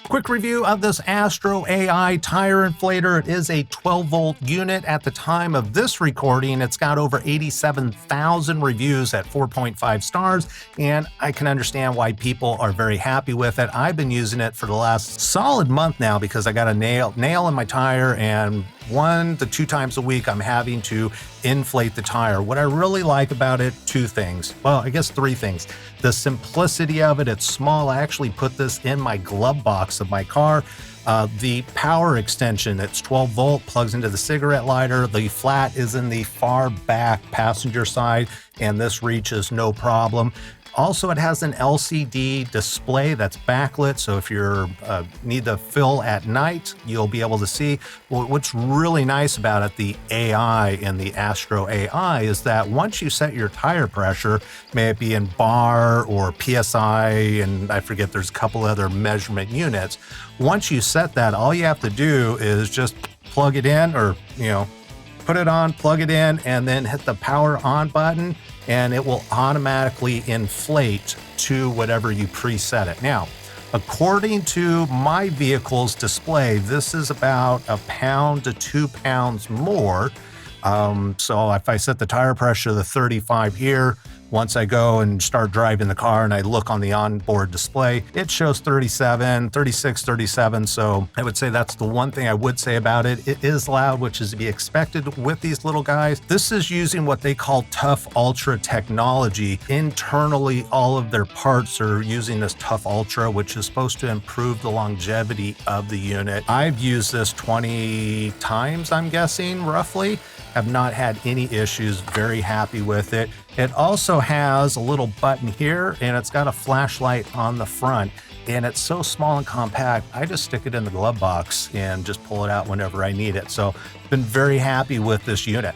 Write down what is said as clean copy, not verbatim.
Quick review of this AstroAI tire inflator. It is a 12-volt unit. At the time of this recording, it's got over 87,000 reviews at 4.5 stars, and I can understand why people are very happy with it. I've been using it for the last solid month now because I got a nail in my tire, and 1 to 2 times a week I'm having to inflate the tire. What I really like about it, 2 things. Well, I guess 3 things. The simplicity of it, it's small. I actually put this in my glove box of my car. The power extension, it's 12 volt, plugs into the cigarette lighter. The flat is in the far back passenger side, and this reaches no problem. Also, it has an LCD display that's backlit, so if you need to fill at night, you'll be able to see. Well, what's really nice about it, the AI in the AstroAI, is that once you set your tire pressure, may it be in bar or PSI, and I forget there's a couple other measurement units, once you set that, all you have to do is just plug it in, or put it on, plug it in, and then hit the power on button, and it will automatically inflate to whatever you preset it. Now, according to my vehicle's display, this is about 1 pound to 2 pounds more. So if I set the tire pressure to 35 here, once I go and start driving the car and I look on the onboard display, it shows 37, 36, 37. So I would say that's the one thing I would say about it. It is loud, which is to be expected with these little guys. This is using what they call Tough Ultra technology. Internally, all of their parts are using this Tough Ultra, which is supposed to improve the longevity of the unit. I've used this 20 times, I'm guessing, roughly. Have not had any issues, very happy with it. It also has a little button here, and it's got a flashlight on the front, and it's so small and compact, I just stick it in the glove box and just pull it out whenever I need it. So been very happy with this unit.